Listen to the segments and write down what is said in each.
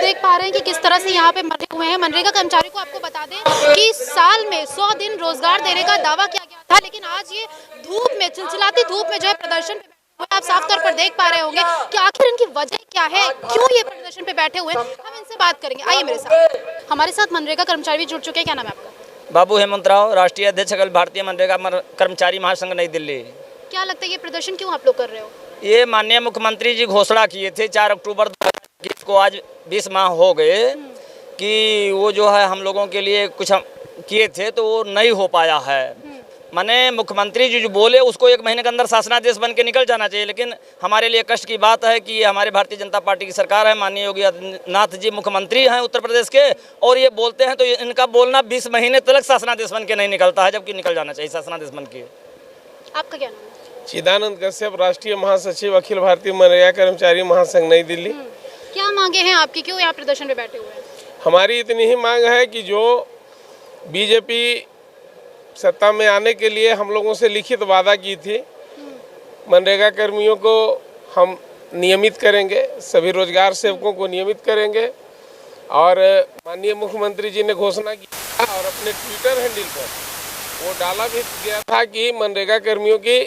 देख पा रहे हैं कि किस तरह से यहाँ पे मरे हुए हैं। मनरेगा कर्मचारी को आपको बता दें कि साल में 100 दिन रोजगार देने का दावा किया गया था, लेकिन आज ये धूप में, चिलचिलाती धूप में जो है प्रदर्शन पे बैठे हुए हैं। आप साफ तौर पर देख पा रहे होंगे कि आखिर इनकी वजह क्या है, क्यों ये प्रदर्शन पे बैठे हुए हैं। हम इनसे बात करेंगे, आइए मेरे साथ। हमारे साथ मनरेगा कर्मचारी भी जुड़ चुके हैं। क्या नाम है आपका? बाबू हेमंत राव, राष्ट्रीय अध्यक्ष अखिल भारतीय मनरेगा कर्मचारी महासंघ नई दिल्ली। क्या लगता है ये प्रदर्शन क्यों आप लोग कर रहे हो? ये माननीय मुख्यमंत्री जी घोषणा किए थे 4 अक्टूबर 2021 को, आज 20 माह हो गए कि वो जो है हम लोगों के लिए कुछ किए थे तो वो नहीं हो पाया है। माने मुख्यमंत्री जी जो बोले उसको 1 महीने के अंदर शासनादेश बन के निकल जाना चाहिए, लेकिन हमारे लिए कष्ट की बात है कि ये हमारे भारतीय जनता पार्टी की सरकार है, माननीय योगी आदित्यनाथ जी मुख्यमंत्री हैं उत्तर प्रदेश के, और ये बोलते हैं तो इनका बोलना 20 महीने तक शासनादेश बन के नहीं निकलता है, जबकि निकल जाना चाहिए शासनादेश बन के। आपका क्या नाम है? चिदानंद कश्यप, राष्ट्रीय महासचिव अखिल भारतीय मनरेगा कर्मचारी महासंघ नई दिल्ली। क्या मांगे हैं आपकी, क्यों यहाँ प्रदर्शन पे बैठे हुए हैं? हमारी इतनी ही मांग है कि जो बीजेपी सत्ता में आने के लिए हम लोगों से लिखित वादा की थी, मनरेगा कर्मियों को हम नियमित करेंगे, सभी रोजगार सेवकों को नियमित करेंगे, और माननीय मुख्यमंत्री जी ने घोषणा की और अपने ट्विटर हैंडल पर वो डाला भी गया था कि मनरेगा कर्मियों की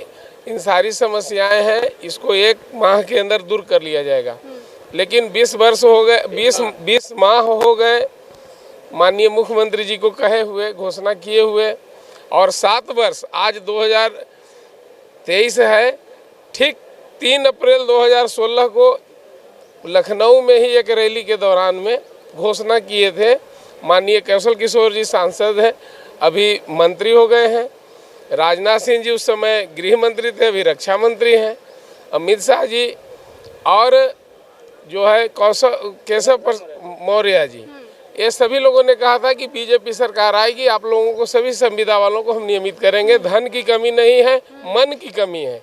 इन सारी समस्याएं हैं, इसको 1 माह के अंदर दूर कर लिया जाएगा। लेकिन 20 वर्ष हो गए, 20 माह हो गए माननीय मुख्यमंत्री जी को कहे हुए, घोषणा किए हुए, और 7 वर्ष आज 2023 है। ठीक 3 अप्रैल 2016 को लखनऊ में ही एक रैली के दौरान में घोषणा किए थे। माननीय कौशल किशोर जी सांसद हैं, अभी मंत्री हो गए हैं। राजनाथ सिंह जी उस समय गृह मंत्री थे, अभी रक्षा मंत्री हैं। अमित शाह जी और जो है केशव मौर्य जी, ये सभी लोगों ने कहा था कि बीजेपी सरकार आएगी, आप लोगों को, सभी संविदा वालों को हम नियमित करेंगे। धन की कमी नहीं है, मन की कमी है।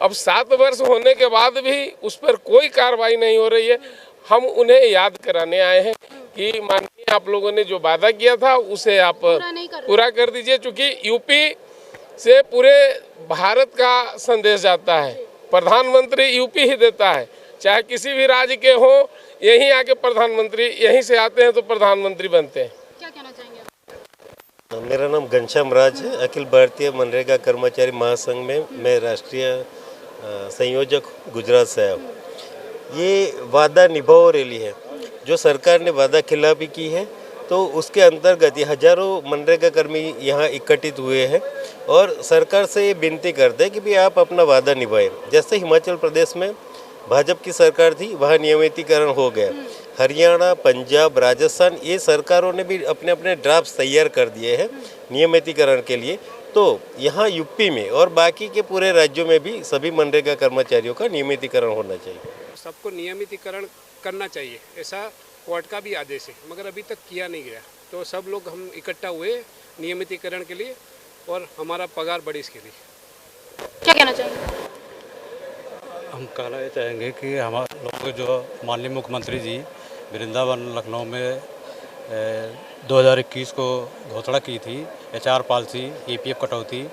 अब 7 वर्ष होने के बाद भी उस पर कोई कार्रवाई नहीं हो रही है। हम उन्हें याद कराने आए हैं कि माननीय आप लोगों ने जो वादा किया था उसे आप पूरा कर दीजिए, क्योंकि यूपी से पूरे भारत का संदेश जाता है। प्रधानमंत्री यूपी ही देता है, चाहे किसी भी राज्य के हो, यहीं आके प्रधानमंत्री, यहीं से आते हैं तो प्रधानमंत्री बनते हैं। क्या कहना चाहेंगे आप? मेरा नाम घनश्याम राज है, अखिल भारतीय मनरेगा कर्मचारी महासंघ में मैं राष्ट्रीय संयोजक गुजरात से आया हूँ। ये वादा निभाओ रैली है, जो सरकार ने वादा खिलाफी की है, तो उसके अंतर्गत ये हजारों मनरेगा कर्मी यहाँ इकट्ठित हुए हैं और सरकार से ये विनती करते हैं कि भी आप अपना वादा निभाएं। जैसे हिमाचल प्रदेश में भाजपा की सरकार थी, वहाँ नियमितीकरण हो गया। हरियाणा, पंजाब, राजस्थान, ये सरकारों ने भी अपने अपने ड्राफ्ट तैयार कर दिए हैं नियमितीकरण के लिए। तो यहाँ यूपी में और बाकी के पूरे राज्यों में भी सभी मनरेगा कर्मचारियों का नियमितीकरण होना चाहिए। सबको नियमितीकरण करना चाहिए, ऐसा कोर्ट का भी आदेश है, मगर अभी तक किया नहीं गया। तो सब लोग हम इकट्ठा हुए नियमितीकरण के लिए और हमारा पगार बढ़े इसके लिए। क्या कहना चाहेंगे? हम कहना ये चाहेंगे कि हमारे लोग जो माननीय मुख्यमंत्री जी वृंदावन लखनऊ में 2021 को घोषणा की थी, HR पॉलिसी, EPF कटौती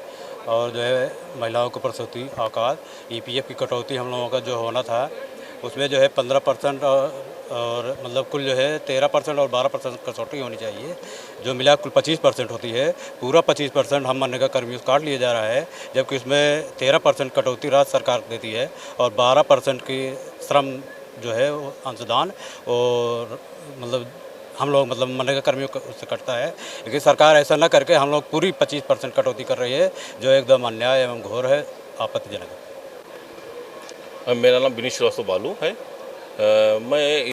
और जो है महिलाओं को प्रसूति अवकाश, EPF की कटौती हम लोगों का जो होना था उसमें जो है 15% और मतलब कुल जो है 13% और 12% कसौटी होनी चाहिए, जो मिला कुल 25% होती है। पूरा 25% हम मनरेगा कर्मियों से काट लिया जा रहा है, जबकि उसमें 13% कटौती राज्य सरकार देती है और 12% की श्रम जो है वो अंशदान और मतलब हम लोग मतलब मनरेगा कर्मियों को उससे कटता है। लेकिन सरकार ऐसा न करके हम लोग पूरी 25% कटौती कर रही है, जो एकदम अन्याय एवं घोर है, आपत्तिजनक है। मेरा नाम विनीत श्रीवास्तव बालू है। मैं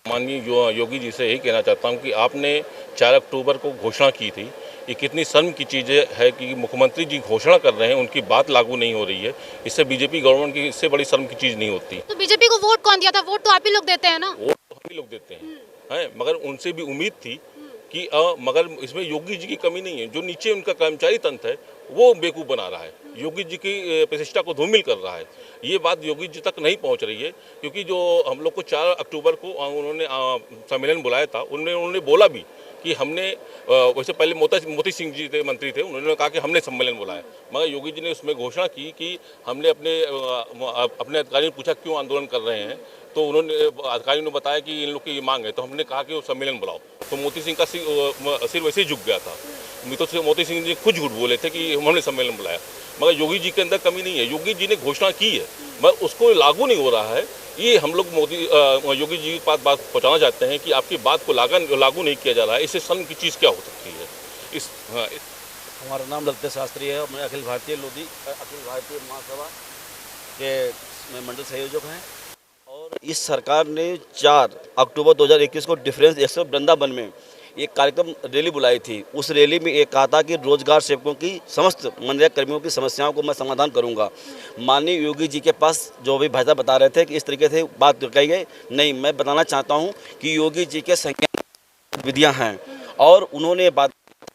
माननीय योगी जी से यही कहना चाहता हूं कि आपने 4 अक्टूबर को घोषणा की थी। ये कितनी शर्म की चीज़ है कि मुख्यमंत्री जी घोषणा कर रहे हैं, उनकी बात लागू नहीं हो रही है। इससे बीजेपी गवर्नमेंट की इससे बड़ी शर्म की चीज़ नहीं होती। तो बीजेपी को वोट कौन दिया था? वोट तो आप ही लोग देते हैं ना। वोट तो हम ही लोग देते हैं, मगर उनसे भी उम्मीद थी कि मगर इसमें योगी जी की कमी नहीं है। जो नीचे उनका कर्मचारी तंत्र है वो बेवकूफ़ बना रहा है, योगी जी की प्रतिष्ठा को धूमिल कर रहा है। ये बात योगी जी तक नहीं पहुंच रही है, क्योंकि जो हम लोग को 4 अक्टूबर को उन्होंने सम्मेलन बुलाया था, उन्होंने बोला भी कि हमने, वैसे पहले मोती सिंह जी थे, मंत्री थे, उन्होंने कहा कि हमने सम्मेलन बुलाया, मगर योगी जी ने उसमें घोषणा की कि हमने अपने अधिकारियों ने पूछा क्यों आंदोलन कर रहे हैं, तो उन्होंने अधिकारियों ने बताया कि इन लोग की ये मांग है, तो हमने कहा कि वो सम्मेलन बुलाओ। तो मोती सिंह का सिर वैसे ही झुक गया था। मोती सिंह जी खुद झूठ बोले थे कि हमने सम्मेलन बुलाया, मगर योगी जी के अंदर कमी नहीं है। योगी जी ने घोषणा की है मगर उसको लागू नहीं हो रहा है। ये हम लोग योगी जी के पास बात पहुँचाना चाहते हैं कि आपकी बात को लागू नहीं किया जा रहा है। इससे शर्म की चीज़ क्या हो सकती है? हमारा नाम ललित शास्त्री है। मैं अखिल भारतीय महासभा के मंडल संयोजक हैं। और इस सरकार ने 4 अक्टूबर 2021 को डिफरेंस एक्सप्रेस वृंदावन में एक कार्यक्रम रैली बुलाई थी। उस रैली में एक कहा था कि रोजगार सेवकों की समस्त मनरेगा कर्मियों की समस्याओं को मैं समाधान करूंगा। माननीय योगी जी के पास जो भी भाई साहब बता रहे थे कि इस तरीके से बात कही गई, नहीं, मैं बताना चाहता हूं कि योगी जी के संज्ञान विधियां हैं और उन्होंने बात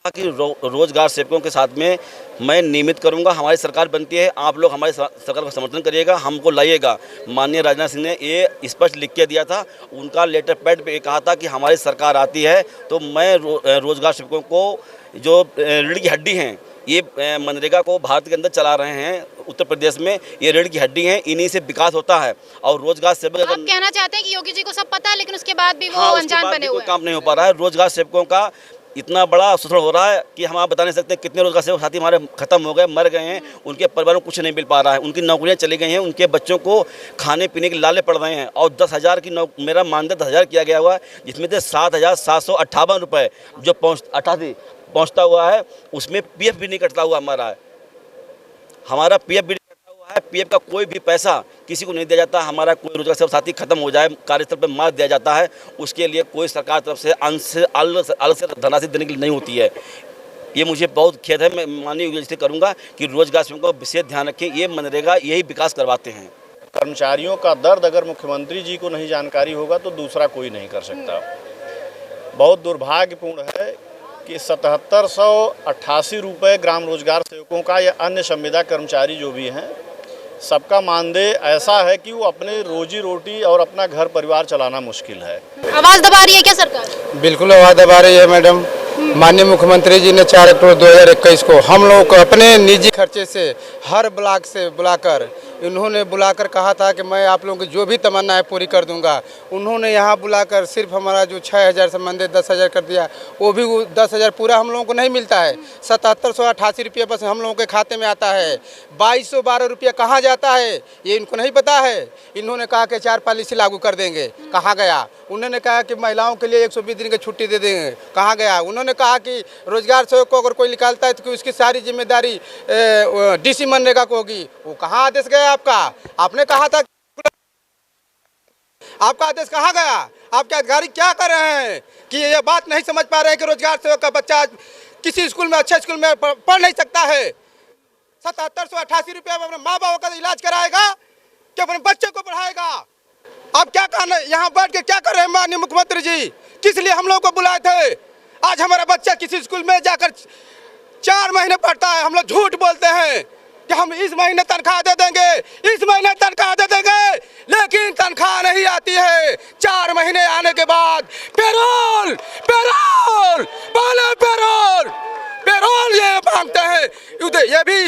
कि रोजगार सेवकों के साथ में मैं नियमित करूंगा। हमारी सरकार बनती है, आप लोग हमारी सरकार का समर्थन करिएगा, हमको लाइएगा। माननीय राजनाथ सिंह ने ये स्पष्ट लिख के दिया था। उनका लेटर पैड पे कहा था कि हमारी सरकार आती है तो मैं रोजगार सेवकों को जो रीढ़ की हड्डी हैं, ये मनरेगा को भारत के अंदर चला रहे हैं, उत्तर प्रदेश में ये रीढ़ की हड्डी हैं, इन्हीं से विकास होता है। और रोजगार सेवक आप कहना चाहते हैं कि योगी जी को सब पता है लेकिन उसके बाद भी वो अनजान बने हुए हैं। काम नहीं हो पा रहा है। रोजगार सेवकों का इतना बड़ा शोषण हो रहा है कि हम आप बता नहीं सकते कितने रोजगार सेवक साथी हमारे खत्म हो गए, मर गए हैं, उनके परिवारों को कुछ नहीं मिल पा रहा है, उनकी नौकरियां चली गई हैं, उनके बच्चों को खाने पीने के लाले पड़ रहे हैं। और 10,000 की मेरा मानदेय 10,000 किया गया हुआ है, जिसमें से 7,758 रुपये जो पहुँचता हुआ है, उसमें PF भी नहीं कटता हुआ हमारा PF भी PF का कोई भी पैसा किसी को नहीं दिया जाता। हमारा कोई रोजगार सेवक साथी खत्म हो जाए, कार्यस्थल पर मार दिया जाता है, उसके लिए कोई सरकार तरफ से अलग से धनराशि देने के लिए नहीं होती है। ये मुझे बहुत खेद है। मैं माननीय योगी जी से करूँगा कि रोजगार सेवकों का विशेष ध्यान रखें। ये मनरेगा यही विकास करवाते हैं। कर्मचारियों का दर्द अगर मुख्यमंत्री जी को नहीं जानकारी होगा तो दूसरा कोई नहीं कर सकता। बहुत दुर्भाग्यपूर्ण है कि 7,788 रुपये ग्राम रोजगार सेवकों का या अन्य संविदा कर्मचारी जो भी हैं, सबका मानदेय ऐसा है कि वो अपने रोजी रोटी और अपना घर परिवार चलाना मुश्किल है। आवाज दबा रही है क्या सरकार? बिल्कुल आवाज दबा रही है मैडम। माननीय मुख्यमंत्री जी ने 4 अक्टूबर 2021 को हम लोगों को अपने निजी खर्चे से हर ब्लॉक से बुलाकर कहा था कि मैं आप लोगों की जो भी तमन्ना है पूरी कर दूंगा। उन्होंने यहाँ बुलाकर सिर्फ हमारा जो 6,000 संबंधित 10,000 कर दिया, वो भी 10,000 पूरा हम लोगों को नहीं मिलता है। 7,788 रुपये बस हम लोगों के खाते में आता है। 2,212 रुपये कहाँ जाता है ये इनको नहीं पता है। इन्होंने कहा कि 4 पॉलिसी लागू कर देंगे, कहाँ गया? उन्होंने कहा कि महिलाओं के लिए 120 दिन की छुट्टी दे देंगे, कहाँ गया? उन्होंने कहा कि रोजगार सेवक को अगर कोई निकालता है तो उसकी सारी जिम्मेदारी DC मनरेगा को होगी। वो कहाँ आदेश गया आपका? आपने कहा था, आपका आदेश कहाँ गया? आपके अधिकारी क्या कर रहे हैं कि ये बात नहीं समझ पा रहे हैं कि रोजगार सेवक का बच्चा किसी स्कूल में, अच्छे स्कूल में पढ़ नहीं सकता है? 7,788 रुपये में अपने माँ बाप का इलाज कराएगा कि अपने बच्चे को पढ़ाएगा? आप क्या कहना, यहाँ बैठ के क्या कर रहे हैं माननीय मुख्यमंत्री जी? किस लिए हम लोग को बुलाए थे? आज हमारा बच्चा किसी स्कूल में जाकर 4 महीने पढ़ता है, हम लोग झूठ बोलते हैं कि हम इस महीने तनख्वाह दे देंगे, इस महीने तनख्वाह दे देंगे, लेकिन तनख्वाह नहीं आती है। 4 महीने आने के बाद पेरोल पेरोल बोले पेरोल पेरोल ये मांगते हैं। ये भी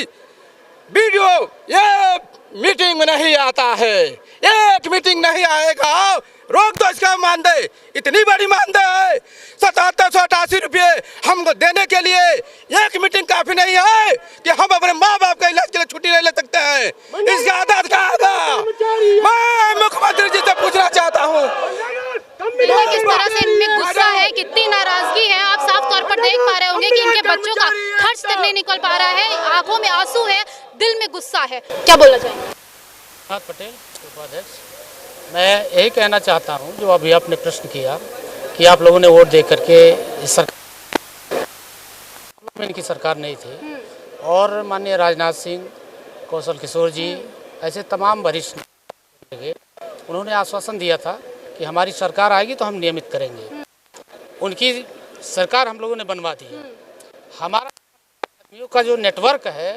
वीडियो ये मीटिंग में नहीं आता है, एक मीटिंग नहीं आएगा, रोक दो इसका मानदेय। इतनी बड़ी मानदेय है 7,788 रुपये हमको देने के लिए एक मीटिंग काफी नहीं है कि हम अपने माँ बाप का इलाज के लिए छुट्टी नहीं ले सकते हैं। इसका आधार कहाँ होगा? मैं मुख्यमंत्री जी से पूछना चाहता हूँ। किस तरह से इनमें गुस्सा है, कितनी नाराजगी है, आप साफ तौर पर देख पा रहे होंगे कि इनके बच्चों का खर्च तक नहीं निकल पा रहा है, आंखों में आंसू है, दिल में गुस्सा है। क्या बोलना चाहेंगे? पटेल उपाध्यक्ष, मैं यही कहना चाहता हूं जो अभी आपने प्रश्न किया कि आप लोगों ने वोट दे करके सरकार, इनकी सरकार नहीं थी और माननीय राजनाथ सिंह, कौशल किशोर जी, ऐसे तमाम वरिष्ठ उन्होंने आश्वासन दिया था कि हमारी सरकार आएगी तो हम नियमित करेंगे। उनकी सरकार हम लोगों ने बनवा दी है। हमारा आदमियों का जो नेटवर्क है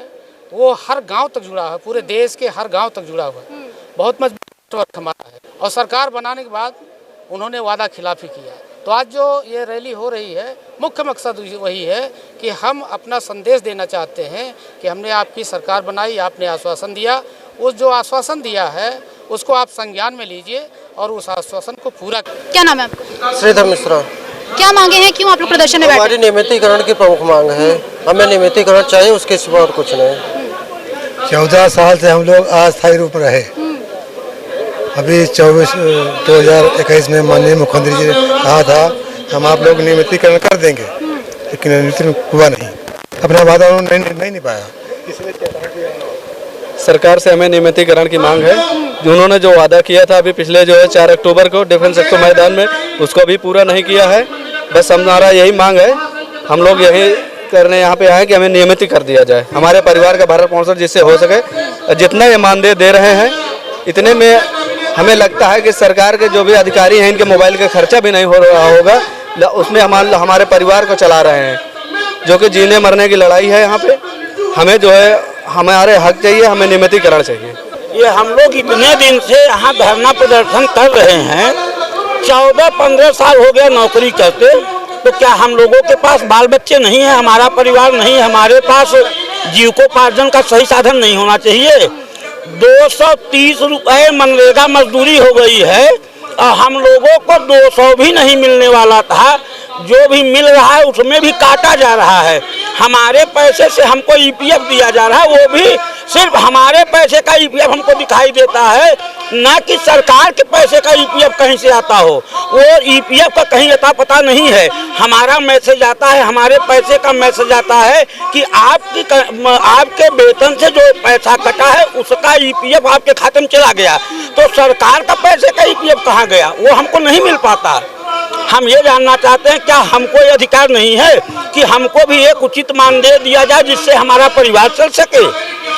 वो हर गांव तक जुड़ा है, पूरे देश के हर गांव तक जुड़ा हुआ है, बहुत मजबूत नेटवर्क हमारा है। और सरकार बनाने के बाद उन्होंने वादा खिलाफी किया। तो आज जो ये रैली हो रही है, मुख्य मकसद वही है कि हम अपना संदेश देना चाहते हैं कि हमने आपकी सरकार बनाई, आपने आश्वासन दिया, उस जो आश्वासन दिया है उसको आप संज्ञान में लीजिए और उस आश्वासन को पूरा। क्या नाम है आपका? श्रीधर मिश्रा। क्या मांगे हैं, क्यों आप लोग प्रदर्शन में बैठे? हमारी नियमितीकरण की प्रमुख मांग है, हमें नियमितीकरण चाहिए, उसके सिवा और कुछ नहीं। 14 साल से हम लोग अस्थायी रूप रहे। अभी 2021 में माननीय मुख्यमंत्री जी ने कहा था हम आप लोग नियमितीकरण कर देंगे, लेकिन नियमितीकरण हुआ नहीं, अपना वादा उन्होंने नहीं निभाया। सरकार से हमें नियमितीकरण की मांग है। उन्होंने जो वादा किया था अभी पिछले जो है 4 अक्टूबर को डिफेंस एक्सपो मैदान में, उसको भी पूरा नहीं किया है। बस हमारा यही मांग है, हम लोग यही करने यहाँ पे आए कि हमें नियमित कर दिया जाए, हमारे परिवार का भरण पोषण जिससे हो सके। जितना ये मानदेय दे रहे हैं इतने में हमें लगता है कि सरकार के जो भी अधिकारी हैं इनके मोबाइल का खर्चा भी नहीं हो रहा होगा, उसमें हमारे परिवार को चला रहे हैं, जो कि जीने मरने की लड़ाई है। यहाँ पे हमें जो है हमारे हक चाहिए, हमें नियमितीकरण चाहिए। ये हम लोग इतने दिन से यहाँ धरना प्रदर्शन कर रहे हैं, 14-15 साल हो गया नौकरी करते, तो क्या हम लोगों के पास बाल बच्चे नहीं है, हमारा परिवार नहीं है, हमारे पास जीविकोपार्जन का सही साधन नहीं होना चाहिए? 230 रुपये मनरेगा मजदूरी हो गई है और हम लोगों को 200 भी नहीं मिलने वाला था, जो भी मिल रहा है उसमें भी काटा जा रहा है। हमारे पैसे से हमको ईपीएफ दिया जा रहा है, वो भी सिर्फ हमारे पैसे का ईपीएफ हमको दिखाई देता है, न कि सरकार के पैसे का ईपीएफ कहीं से आता हो। वो ईपीएफ का कहीं अता पता नहीं है। हमारा मैसेज आता है, हमारे पैसे का मैसेज आता है कि आपके वेतन से जो पैसा कटा है उसका ईपीएफ आपके खाते में चला गया, तो सरकार का पैसे का ईपीएफ कहाँ गया, वो हमको नहीं मिल पाता। हम ये जानना चाहते हैं, क्या हमको ये अधिकार नहीं है कि हमको भी एक उचित मानदेय दिया जाए जिससे हमारा परिवार चल सके?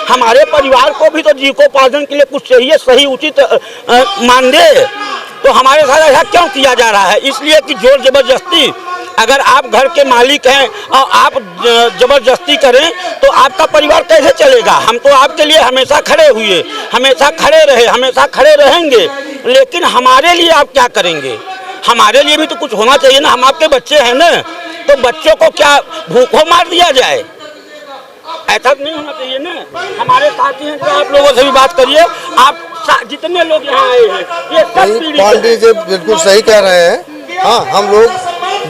हमारे परिवार को भी तो जीविकोपार्जन के लिए कुछ चाहिए, सही उचित मानदेय। तो हमारे साथ ऐसा क्यों किया जा रहा है? इसलिए कि जोर जबरदस्ती, अगर आप घर के मालिक हैं और आप जबरदस्ती करें तो आपका परिवार कैसे चलेगा? हम तो आपके लिए हमेशा खड़े हुए, हमेशा खड़े रहे, हमेशा खड़े रहेंगे, लेकिन हमारे लिए आप क्या करेंगे? हमारे लिए भी तो कुछ होना चाहिए ना, हम आपके बच्चे हैं ना, तो बच्चों को क्या भूखों मार दिया जाए? ऐसा नहीं होना चाहिए ना। हमारे साथी हैं, तो आप लोगों से भी बात करिए, आप जितने लोग यहाँ आए हैं ये सब पांडे जी बिल्कुल सही कह रहे हैं। हाँ, हम लोग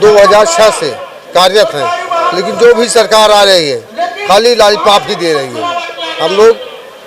2006 से कार्यरत हैं, लेकिन जो भी सरकार आ रही है खाली लालीपाप ही दे रही है। हम लोग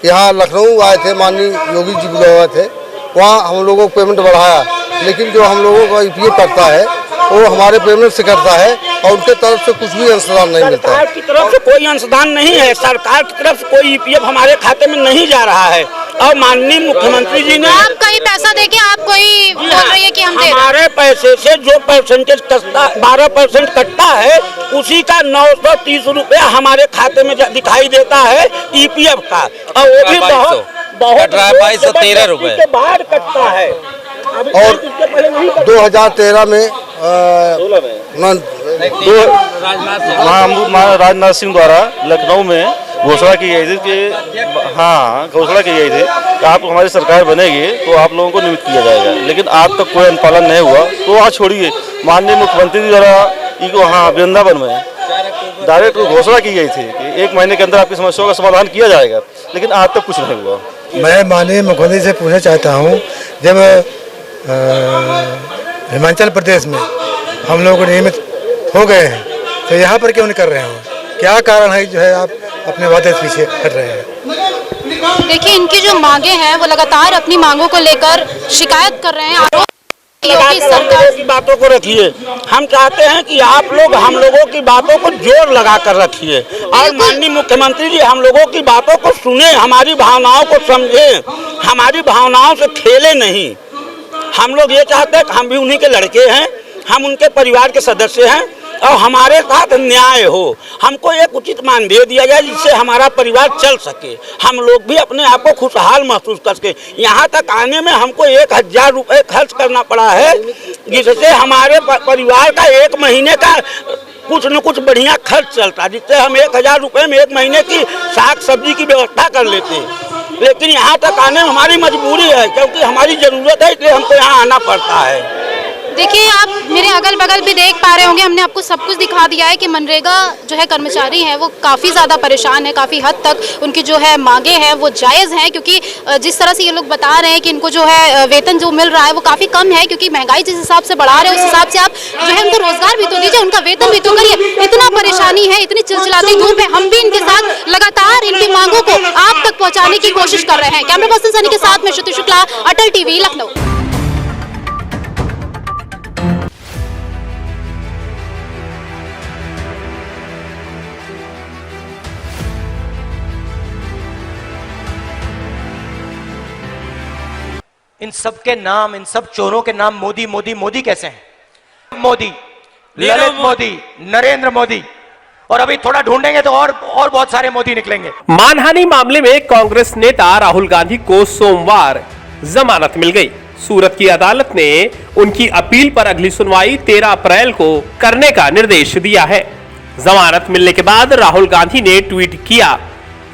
यहाँ लखनऊ आए थे, माननीय योगी जी बुलाए थे, वहाँ हम लोगों को पेमेंट बढ़ाया, लेकिन जो हम लोगों का ईपीएफ करता है वो हमारे पेमेंट से करता है और उनके तरफ से कुछ भी अंशदान नहीं मिलता है। सरकार की तरफ से कोई अंशदान नहीं है, सरकार की तरफ से कोई ईपीएफ हमारे खाते में नहीं जा रहा है। और माननीय मुख्यमंत्री जी ने आप कहीं पैसा देके आप कोई बोल रही है कि हम हमारे पैसे से जो परसेंटेज कटता 12% कटता है, उसी का 930 रुपया हमारे खाते में दिखाई देता है ईपीएफ का, और वो भी बहुत 2213 रुपये के बाद कटता है। और 2013 में राजनाथ सिंह द्वारा लखनऊ में घोषणा की गई थी कि घोषणा की गई थी कि आप हमारी सरकार बनेगी तो आप लोगों को नियुक्त किया जाएगा, लेकिन आज तक कोई अनुपालन नहीं हुआ। तो आज छोड़िए, माननीय मुख्यमंत्री जी द्वारा वृंदावन में डायरेक्ट घोषणा की गई थी कि 1 महीने के अंदर आपकी समस्याओं का समाधान किया जाएगा, लेकिन आज तक कुछ नहीं हुआ। मैं माननीय मुख्यमंत्री से पूछना चाहता हूँ, जब हिमाचल प्रदेश में हम लोग नियमित हो गए हैं तो यहाँ पर क्यों नहीं कर रहे हो? क्या कारण है जो है आप अपने वादे से पीछे हट रहे हैं? देखिए, इनकी जो मांगे हैं वो लगातार अपनी मांगों को लेकर शिकायत कर रहे हैं। आरोप सरकार की बातों को रखिए, हम चाहते हैं कि आप लोग हम लोगों की बातों को जोर लगा कर रखिए और माननीय मुख्यमंत्री जी हम लोगों की बातों को सुने, हमारी भावनाओं को समझे, हमारी भावनाओं से खेले नहीं। हम लोग ये चाहते हैं कि हम भी उन्हीं के लड़के हैं, हम उनके परिवार के सदस्य हैं और हमारे साथ न्याय हो, हमको एक उचित मानदेय दिया जाए जिससे हमारा परिवार चल सके, हम लोग भी अपने आप को खुशहाल महसूस कर सके। यहाँ तक आने में हमको 1000 रुपये खर्च करना पड़ा है, जिससे हमारे परिवार का 1 महीने का कुछ न कुछ बढ़िया खर्च चलता, जिससे हम 1000 रुपये में 1 महीने की साग सब्जी की व्यवस्था कर लेते हैं। लेकिन यहाँ तक आने में हमारी मजबूरी है, क्योंकि हमारी ज़रूरत है, इसलिए हमको यहाँ आना पड़ता है। देखिए, आप मेरे अगल बगल भी देख पा रहे होंगे, हमने आपको सब कुछ दिखा दिया है कि मनरेगा जो है कर्मचारी हैं वो काफ़ी ज़्यादा परेशान है, काफ़ी हद तक उनकी जो है मांगे हैं वो जायज़ हैं, क्योंकि जिस तरह से ये लोग बता रहे हैं कि इनको जो है वेतन जो मिल रहा है वो काफ़ी कम है, क्योंकि महंगाई जिस हिसाब से बढ़ा रहे हैं उस हिसाब से आप जो है उनको रोजगार भी तो दीजिए, उनका वेतन भी तो करिए। इतना परेशानी है, इतनी चिलचिलाती धूप है, हम भी इनके साथ लगातार इनकी मांगों को आप तक पहुँचाने की कोशिश कर रहे हैं। कैमरा पर्सन सनी के साथ में श्रुति शुक्ला, अटल टीवी, लखनऊ। इन सब के नाम, इन सब चोरों के नाम मोदी मोदी मोदी कैसे हैं? मोदी, ललित मोदी, नरेंद्र मोदी, और अभी थोड़ा ढूंढेंगे तो और बहुत सारे मोदी निकलेंगे। मानहानि मामले में कांग्रेस नेता राहुल गांधी को सोमवार जमानत मिल गई। सूरत की अदालत ने उनकी अपील पर अगली सुनवाई 13 अप्रैल को करने का निर्देश दिया है। जमानत मिलने के बाद राहुल गांधी ने ट्वीट किया,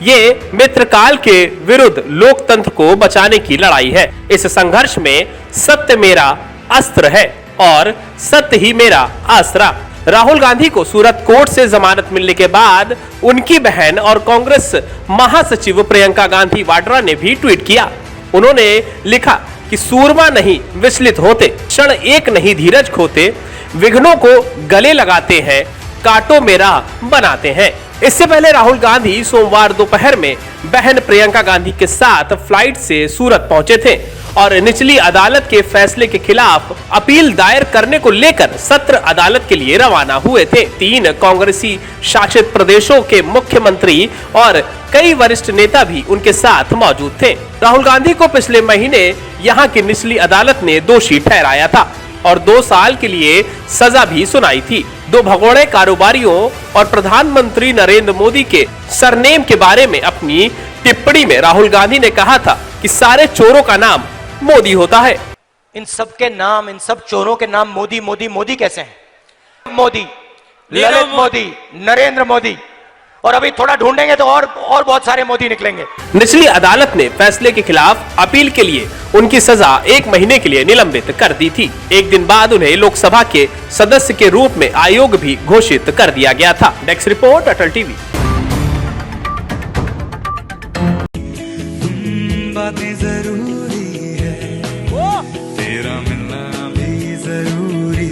ये मित्रकाल के विरुद्ध लोकतंत्र को बचाने की लड़ाई है। इस संघर्ष में सत्य मेरा अस्त्र है और सत्य ही मेरा आसरा। राहुल गांधी को सूरत कोर्ट से जमानत मिलने के बाद उनकी बहन और कांग्रेस महासचिव प्रियंका गांधी वाड्रा ने भी ट्वीट किया। उन्होंने लिखा कि सूरमा नहीं विचलित होते, क्षण एक नहीं धीरज खोते, विघ्नों को गले लगाते हैं, कांटों में राह बनाते हैं। इससे पहले राहुल गांधी सोमवार दोपहर में बहन प्रियंका गांधी के साथ फ्लाइट से सूरत पहुंचे थे और निचली अदालत के फैसले के खिलाफ अपील दायर करने को लेकर सत्र अदालत के लिए रवाना हुए थे। 3 कांग्रेसी शासित प्रदेशों के मुख्यमंत्री और कई वरिष्ठ नेता भी उनके साथ मौजूद थे। राहुल गांधी को पिछले महीने यहाँ की निचली अदालत ने दोषी ठहराया था और 2 साल के लिए सजा भी सुनाई थी। 2 भगोड़े कारोबारियों और प्रधानमंत्री नरेंद्र मोदी के सरनेम के बारे में अपनी टिप्पणी में राहुल गांधी ने कहा था कि सारे चोरों का नाम मोदी होता है। इन सब के नाम, इन सब चोरों के नाम मोदी मोदी मोदी कैसे हैं? मोदी, ललित मोदी, नरेंद्र मोदी, और अभी थोड़ा ढूंढेंगे तो और बहुत सारे मोदी निकलेंगे। निचली अदालत ने फैसले के खिलाफ अपील के लिए उनकी सजा 1 महीने के लिए निलंबित कर दी थी। एक दिन बाद उन्हें लोकसभा के सदस्य के रूप में आयोग भी घोषित कर दिया गया था। डेस्क रिपोर्ट, अटल टीवी। बातें जरूरी है, तेरा मिलना भी जरूरी।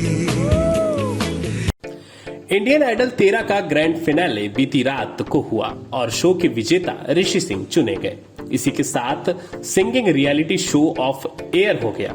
इंडियन आइडल 13 का ग्रैंड फिनाले बीती रात को हुआ और शो के विजेता ऋषि सिंह चुने गए। इसी के साथ singing reality show off air हो गया।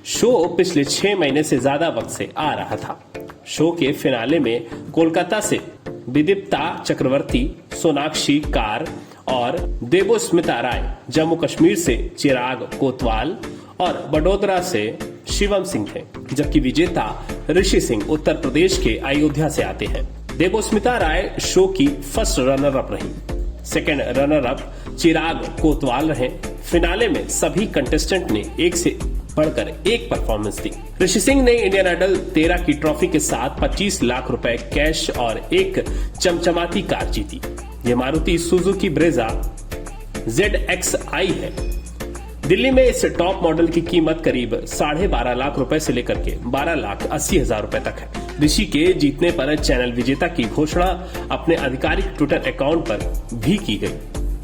शो पिछले 6 महीने से ज्यादा वक्त से आ रहा था। शो के फिनाले में कोलकाता से विदिप्ता चक्रवर्ती, सोनाक्षी कार और देवोस्मिता राय, जम्मू कश्मीर से चिराग कोतवाल और बड़ोदरा से शिवम सिंह थे, जबकि विजेता ऋषि सिंह उत्तर प्रदेश के अयोध्या से आते हैं। देवोस्मिता राय शो की फर्स्ट रनर अप रही। सेकेंड रनर अप चिराग कोतवाल रहे। फिनाले में सभी कंटेस्टेंट ने एक से बढ़कर एक परफॉर्मेंस दी। ऋषि सिंह ने इंडियन आइडल 13 की ट्रॉफी के साथ 25 लाख रुपए कैश और एक चमचमाती कार जीती। ये मारुति सुजुकी ब्रेजा ZXi है। दिल्ली में इस टॉप मॉडल की कीमत करीब 12.5 लाख रुपए से लेकर के 12,80,000 रुपए तक है। ऋषि के जीतने पर चैनल विजेता की घोषणा अपने आधिकारिक ट्विटर अकाउंट पर भी की गई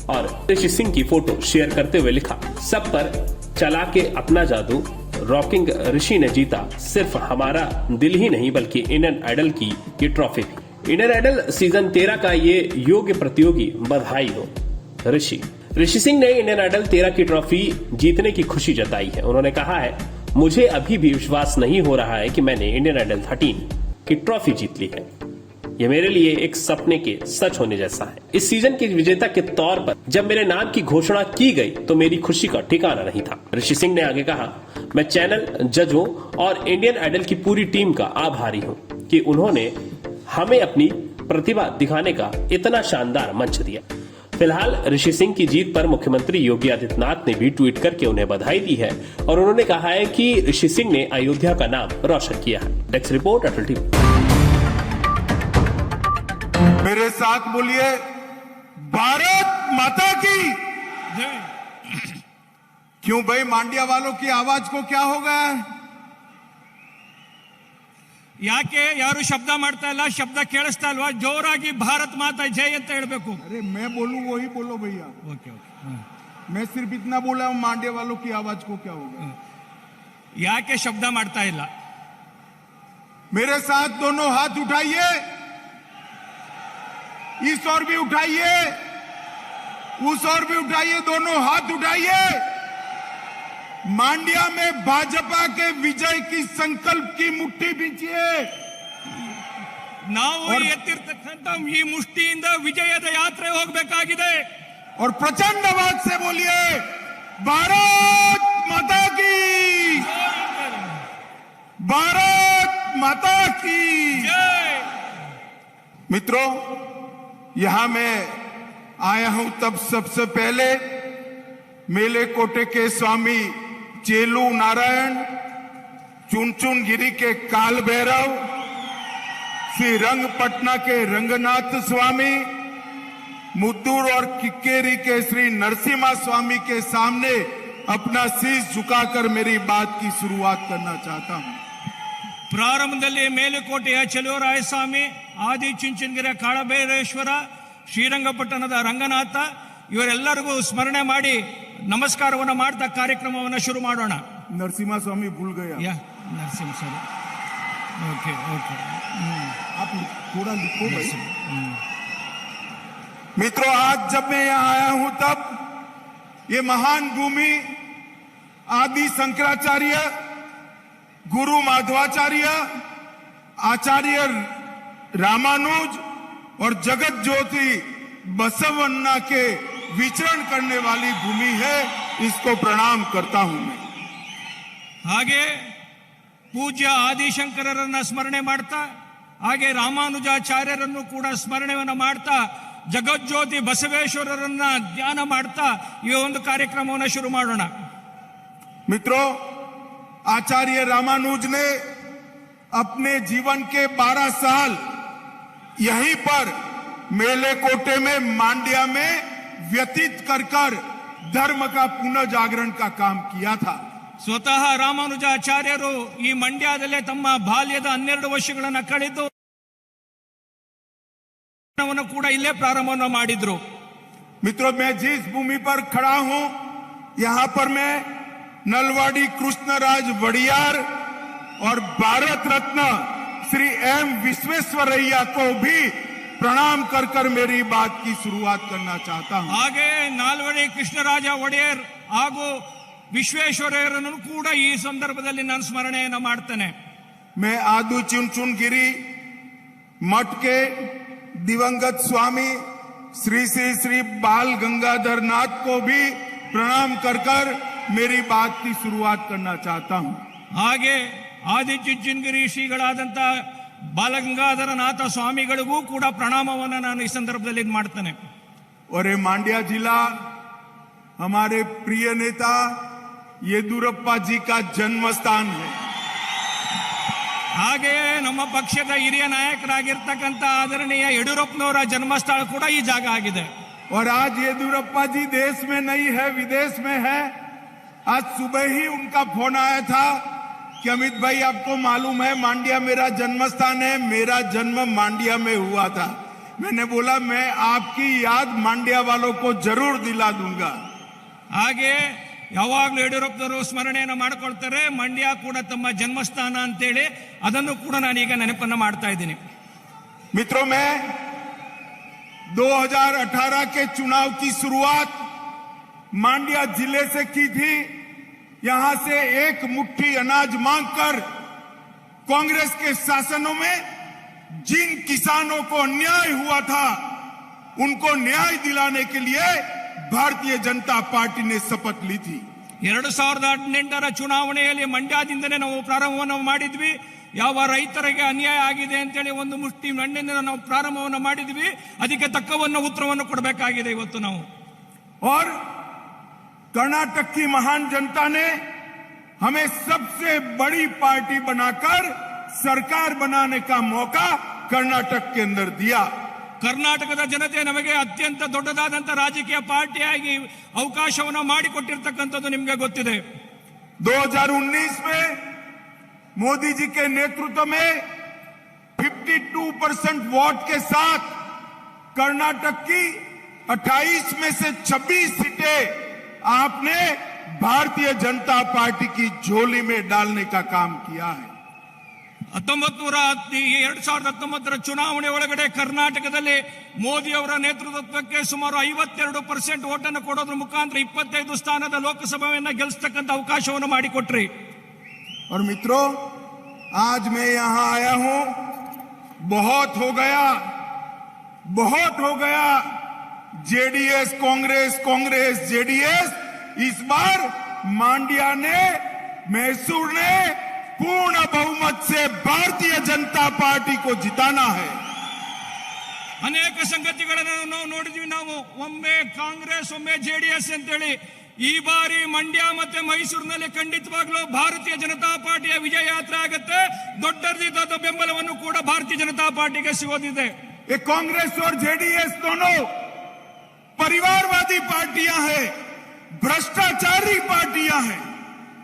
और ऋषि सिंह की फोटो शेयर करते हुए लिखा, सब पर चला के अपना जादू, रॉकिंग ऋषि ने जीता सिर्फ हमारा दिल ही नहीं बल्कि इंडियन आइडल की ये ट्रॉफी भी। इंडियन आइडल सीजन 13 का ये योग्य प्रतियोगी, बधाई हो ऋषि सिंह ने इंडियन आइडल 13 की ट्रॉफी जीतने की खुशी जताई है। उन्होंने कहा है, मुझे अभी भी विश्वास नहीं हो रहा है कि मैंने इंडियन आइडल 13 की ट्रॉफी जीत ली है। यह मेरे लिए एक सपने के सच होने जैसा है। इस सीजन के विजेता के तौर पर जब मेरे नाम की घोषणा की गई तो मेरी खुशी का ठिकाना नहीं था। ऋषि सिंह ने आगे कहा, मैं चैनल, जजों और इंडियन आइडल की पूरी टीम का आभारी हूं कि उन्होंने हमें अपनी प्रतिभा दिखाने का इतना शानदार मंच दिया। फिलहाल ऋषि सिंह की जीत पर मुख्यमंत्री योगी आदित्यनाथ ने भी ट्वीट करके उन्हें बधाई दी है और उन्होंने कहा है कि ऋषि सिंह ने अयोध्या का नाम रोशन किया है। डेस्क रिपोर्ट, अटल टीवी। मेरे साथ बोलिए, भारत माता की। क्यों भाई, मांडिया वालों की आवाज को क्या हो गया है? ಯಾಕೆ ಯಾರು ಶಬ್ದ ಮಾಡ್ತಾ ಇಲ್ಲ? ಶಬ್ದ ಕೇಳಿಸ್ತಾ ಇಲ್ವಾ? ಜೋರಾಗಿ ಭಾರತ್ ಮಾತಾ ಜೈ ಅಂತ ಹೇಳಬೇಕು. अरे मैं बोलूं वही बोलो भैया. ओके मैं सिर्फ इतना बोला हूं, मांडे वालों की आवाज को क्या होगा? ಯಾಕೆ ಶಬ್ದ ಮಾಡ್ತಾ ಇಲ್ಲ? मेरे साथ दोनों हाथ उठाइए, इस ओर भी उठाइए, उस ओर भी उठाइए, दोनों हाथ उठाइए. मांड्या में भाजपा के विजय की संकल्प की मुट्ठी बींचिए. ನಾವು ಎತ್ತಿರ್ತಕ್ಕಂಥ ಈ ಮುಷ್ಟಿಯಿಂದ ವಿಜಯದ ಯಾತ್ರೆ ಹೋಗಬೇಕಾಗಿದೆ. और प्रचंड आवाज से बोलिए भारत माता की, भारत माता की जय. मित्रों, यहां मैं आया हूं तब सबसे पहले मेले कोटे के स्वामी चेलू नारायण, चुनचुन गिरी के काल भैरव, श्री रंगपटना के रंगनाथ स्वामी, मुद्दूर और किक्केरी के श्री नरसिम्हा स्वामी के सामने अपना शीश झुकाकर मेरी बात की शुरुआत करना चाहता हूं. ಪ್ರಾರಂಭದಲ್ಲಿ ಮೇಲುಕೋಟೆಯ ಚೆಲುವರಾಯ ಸ್ವಾಮಿ, ಆದಿ ಚುಂಚನಗಿರಿಯ ಕಾಳಭೈರೇಶ್ವರ, ಶ್ರೀರಂಗಪಟ್ಟಣದ ರಂಗನಾಥ ಇವರೆಲ್ಲರಿಗೂ ಸ್ಮರಣೆ ಮಾಡಿ ನಮಸ್ಕಾರವನ್ನು ಮಾಡ್ತಾ ಕಾರ್ಯಕ್ರಮವನ್ನು ಶುರು ಮಾಡೋಣ. नरसिम्हा स्वामी भूल गया. नरसिम्हा स्वामी. ओके ओके, आप थोड़ा लिखो भाई. मित्रों, आज जब मैं यहां आया हूं तब ये महान भूमि आदि शंकराचार्य, गुरु माधवाचार्य, आचार्य रामानुज और जगत ज्योति बसवन्ना के विचरण करने वाली भूमि है. इसको प्रणाम करता हूं मैं. ಹಾಗೆ ಪೂಜ್ಯ ಆದಿಶಂಕರರನ್ನ ಸ್ಮರಣೆ ಮಾಡ್ತಾ, ಹಾಗೆ ರಾಮಾನುಜಾಚಾರ್ಯರನ್ನು ಕೂಡ ಸ್ಮರಣೆಯನ್ನು ಮಾಡ್ತಾ, ಜಗಜ್ಯೋತಿ ಬಸವೇಶ್ವರರನ್ನ ಧ್ಯಾನ ಮಾಡ್ತಾ ಈ ಒಂದು ಕಾರ್ಯಕ್ರಮವನ್ನು ಶುರು ಮಾಡೋಣ. मित्रों, आचार्य रामानुज ने अपने जीवन के 12 साल यहीं पर मेले कोटे में मांड्या में व्यतीत कर धर्म का पुनः जागरण का काम किया था. ಸ್ವತಃ ರಾಮಾನುಜಾಚಾರ್ಯರು ಈ ಮಂಡ್ಯದಲ್ಲೇ ತಮ್ಮ ಬಾಲ್ಯದ 12 ವರ್ಷಗಳನ್ನು ಕಳೆದು ಕೂಡ ಇಲ್ಲೇ ಪ್ರಾರಂಭವನ್ನು ಮಾಡಿದ್ರು. मित्रों, मैं जिस भूमि पर खड़ा हूं, यहां पर मैं नलवाड़ी कृष्णराज वड़ियार और भारत रत्न श्री एम विश्वेश्वरैया को भी प्रणाम कर मेरी बात की शुरुआत करना चाहता हूं. ಹಾಗೆ ನಾಲ್ವಡಿ ಕೃಷ್ಣರಾಜ ಒಡೆಯರ್ ಹಾಗೂ ವಿಶ್ವೇಶ್ವರಯ್ಯರನ್ನು ಕೂಡ ಈ ಸಂದರ್ಭದಲ್ಲಿ ನಾನು ಸ್ಮರಣೆಯನ್ನು ಮಾಡ್ತೇನೆ. मैं आदू चुनचुन गिरी मठ के दिवंगत स्वामी श्री श्री श्री बाल गंगाधर नाथ को भी प्रणाम कर मेरी बात की शुरुआत करना चाहता हूं. ಹಾಗೆ ಆದಿಚುಂಚನಗಿರಿ ಶ್ರೀಗಳಾದಂತ ಬಾಲಗಂಗಾಧರ ನಾಥ ಸ್ವಾಮಿಗಳಿಗೂ ಕೂಡ ಪ್ರಣಾಮವನ್ನು ನಾನು ಈ ಸಂದರ್ಭದಲ್ಲಿ ಮಾಡ್ತೇನೆ. और ये मांड्या जिला हमारे प्रिय नेता येदुरप्पा जी का जन्म स्थान है. ಹಾಗೆಯೇ ನಮ್ಮ ಪಕ್ಷದ ಹಿರಿಯ ನಾಯಕರಾಗಿರ್ತಕ್ಕಂಥ ಆದರಣೀಯ ಯಡಿಯೂರಪ್ಪನವರ ಜನ್ಮಸ್ಥಳ ಕೂಡ ಈ ಜಾಗ ಆಗಿದೆ. और आज येदुरप्पा जी देश में नहीं है, विदेश में है. आज सुबह ही उनका फोन आया था कि अमित भाई, आपको मालूम है मांड्या मेरा जन्म स्थान है, मेरा जन्म मांड्या में हुआ था. मैंने बोला मैं आपकी याद मांड्या वालों को जरूर दिला दूंगा. ಹಾಗೆ ಯಾವಾಗಲೂ ಯಡಿಯೂರಪ್ಪನವರು ಸ್ಮರಣೆಯನ್ನು ಮಾಡಿಕೊಳ್ತಾರೆ, ಮಂಡ್ಯ ಕೂಡ ತಮ್ಮ ಜನ್ಮಸ್ಥಾನ ಅಂತೇಳಿ ಅದನ್ನು ಕೂಡ ನಾನೀಗ ನೆನಪನ್ನು ಮಾಡ್ತಾ ಇದ್ದೀನಿ. मित्रों, मैं 2018 के चुनाव की शुरुआत मांड्या जिले से की थी. यहां से एक मुट्ठी अनाज मांगकर कांग्रेस के शासनों में जिन किसानों को अन्याय हुआ था उनको न्याय दिलाने के लिए भारतीय जनता पार्टी ने शपथ ली थी. 2018ರ ಚುನಾವಣೆಯಲ್ಲಿ ಮಂಡ್ಯದಿಂದನೇ ನಾವು ಪ್ರಾರಂಭವನ್ನು ಮಾಡಿದ್ವಿ. ಯಾವ ರೈತರಿಗೆ ಅನ್ಯಾಯ ಆಗಿದೆ ಅಂತೇಳಿ ಒಂದು ಮುಷ್ಟಿ ಮಣ್ಣಿನಿಂದ ನಾವು ಪ್ರಾರಂಭವನ್ನು ಮಾಡಿದ್ವಿ. ಅದಕ್ಕೆ ತಕ್ಕವನ್ನು ಉತ್ತರವನ್ನು ಕೊಡಬೇಕಾಗಿದೆ ಇವತ್ತು ನಾವು. और कर्नाटक की महान जनता ने हमें सबसे बड़ी पार्टी बनाकर सरकार बनाने का मौका कर्नाटक के अंदर दिया. ಕರ್ನಾಟಕದ ಜನತೆ ನಮಗೆ ಅತ್ಯಂತ ದೊಡ್ಡದಾದಂತ ರಾಜಕೀಯ ಪಾರ್ಟಿಯಾಗಿ ಅವಕಾಶವನ್ನು ಮಾಡಿಕೊಟ್ಟಿರ್ತಕ್ಕಂಥದ್ದು ನಿಮಗೆ ಗೊತ್ತಿದೆ. 2019 में मोदी जी के नेतृत्व में 52% वोट के साथ कर्नाटक की 28 में से 26 सीटें आपने भारतीय जनता पार्टी की झोली में डालने का काम किया है। 2019 ಚುನಾವಣೆ ಒಳಗಡೆ ಕರ್ನಾಟಕದಲ್ಲಿ ಮೋದಿ ಅವರ ನೇತೃತ್ವಕ್ಕೆ ಸುಮಾರು 52% ಓಟನ್ನು ಕೊಡೋದ್ರ ಮುಖಾಂತರ 25 ಸ್ಥಾನದ ಲೋಕಸಭೆಯನ್ನ ಗೆಲ್ಲಿಸತಕ್ಕಂತ ಅವಕಾಶವನ್ನು ಮಾಡಿಕೊಟ್ರಿ। और मित्रों, आज मैं यहां आया हूं, बहुत हो गया जेडीएस कांग्रेस, कांग्रेस जेडीएस। इस बार मांड्या ने, मैसूर ने पूर्ण बहुमत से भारतीय जनता पार्टी को जिताना है। ಅನೇಕ ಸಂಗತಿಗಳನ್ನು ನಾವು ನೋಡಿದ್ವಿ। ನಾವು ಒಮ್ಮೆ ಕಾಂಗ್ರೆಸ್ ಒಮ್ಮೆ ಜೆಡಿಎಸ್ ಅಂತೇಳಿ, ಈ ಬಾರಿ ಮಂಡ್ಯ ಮತ್ತೆ ಮೈಸೂರಿನಲ್ಲಿ ಖಂಡಿತವಾಗ್ಲೂ ಭಾರತೀಯ ಜನತಾ ಪಾರ್ಟಿಯ ವಿಜಯ ಯಾತ್ರೆ ಆಗುತ್ತೆ। ದೊಡ್ಡ ರೀತಿಯಾದ ಬೆಂಬಲವನ್ನು ಕೂಡ ಭಾರತೀಯ ಜನತಾ ಪಾರ್ಟಿಗೆ ಸಿಗೋದಿದೆ। ये कांग्रेस और जेडीएस दोनों परिवारवादी पार्टियां हैं, भ्रष्टाचारी पार्टियां हैं।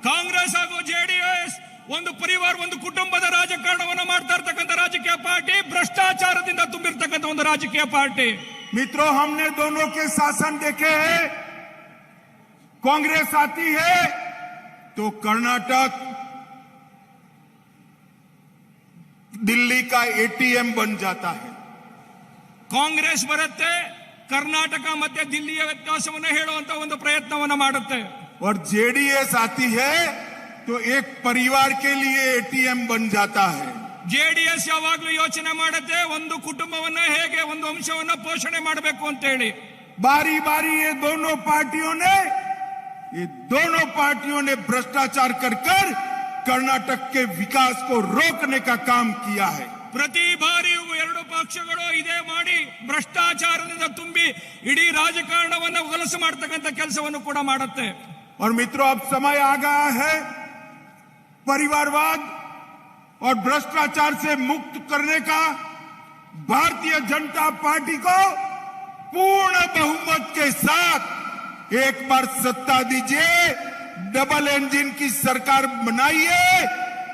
ಕಾಂಗ್ರೆಸ್ ಹಾಗೂ ಜೆಡಿಎಸ್ ಒಂದು ಪರಿವಾರ, ಒಂದು ಕುಟುಂಬದ ರಾಜಕಾರಣವನ್ನು ಮಾಡ್ತಾ ಇರತಕ್ಕಂಥ ರಾಜಕೀಯ ಪಾರ್ಟಿ, ಭ್ರಷ್ಟಾಚಾರದಿಂದ ತುಂಬಿರತಕ್ಕಂಥ ಒಂದು ರಾಜಕೀಯ ಪಾರ್ಟಿ। मित्रों, हमने दोनों के शासन देखे हैं। कांग्रेस आती है तो कर्नाटक दिल्ली का एटीएम बन जाता है। ಕಾಂಗ್ರೆಸ್ ಬರುತ್ತೆ, ಕರ್ನಾಟಕ ಮತ್ತೆ ದಿಲ್ಲಿಯ ವ್ಯತ್ಯಾಸವನ್ನು ಹೇಳುವಂತ ಒಂದು ಪ್ರಯತ್ನವನ್ನು ಮಾಡುತ್ತೆ। और जेडीएस आती है तो एक परिवार के लिए एटीएम बन जाता है। ಜೆಡಿಎಸ್ ಯಾವಾಗಲೂ ಯೋಚನೆ ಮಾಡುತ್ತೆ ಒಂದು ಕುಟುಂಬವನ್ನ ಹೇಗೆ ಒಂದು ವಂಶವನ್ನ ಪೋಷಣೆ ಮಾಡಬೇಕು ಅಂತ ಹೇಳಿ। बारी बारी ये दोनों पार्टियों ने भ्रष्टाचार कर कर्नाटक के विकास को रोकने का काम किया है। ಪ್ರತಿ ಬಾರಿಯೂ ಎರಡು ಪಕ್ಷಗಳು ಇದೇ ಮಾಡಿ ಭ್ರಷ್ಟಾಚಾರದಿಂದ ತುಂಬಿ ಇಡೀ ರಾಜಕಾರಣವನ್ನು ಹೊಲಸು ಮಾಡತಕ್ಕಂತ ಕೆಲಸವನ್ನು ಕೂಡ ಮಾಡುತ್ತೆ। और मित्रों, अब समय आ गया है परिवारवाद और भ्रष्टाचार से मुक्त करने का। भारतीय जनता पार्टी को पूर्ण बहुमत के साथ एक बार सत्ता दीजिए, डबल इंजन की सरकार बनाइए।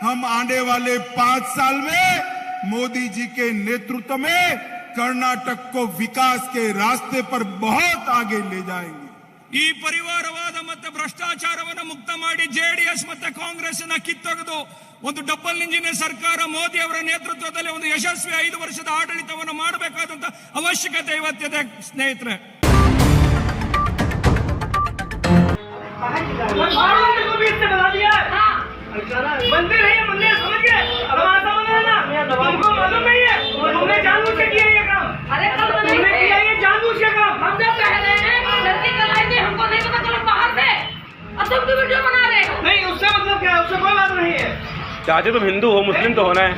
हम आने वाले 5 साल में मोदी जी के नेतृत्व में कर्नाटक को विकास के रास्ते पर बहुत आगे ले जाएंगे। ಈ ಪರಿವಾರವಾದ ಮತ್ತೆ ಭ್ರಷ್ಟಾಚಾರವನ್ನು ಮುಕ್ತ ಮಾಡಿ ಜೆಡಿಎಸ್ ಮತ್ತೆ ಕಾಂಗ್ರೆಸ್ ನ ಕಿತ್ತೊಗೆದು ಒಂದು ಡಬಲ್ ಇಂಜಿನ್ ಸರ್ಕಾರ ಮೋದಿ ಅವರ ನೇತೃತ್ವದಲ್ಲಿ ಒಂದು ಯಶಸ್ವಿ 5 ವರ್ಷದ ಆಡಳಿತವನ್ನು ಮಾಡಬೇಕಾದಂತ ಅವಶ್ಯಕತೆ ಇವತ್ತಿದೆ ಸ್ನೇಹಿತರೆ। मंदिर है, ये मंदिर समझ गए? अब आता ना, तुमको मालूम नहीं है? तुमने जानबूझ के किया ये काम। अरे तुमने किया ये जानबूझ के काम। हम जब कह रहे हैं लड़की कराई थी, हमको नहीं पता चला बाहर से, और तुम भी वीडियो बना रहे हो। नहीं, उससे मतलब क्या है? उससे कोई बात नहीं है। चाचे तुम हिंदू हो, मुस्लिम तो होना है।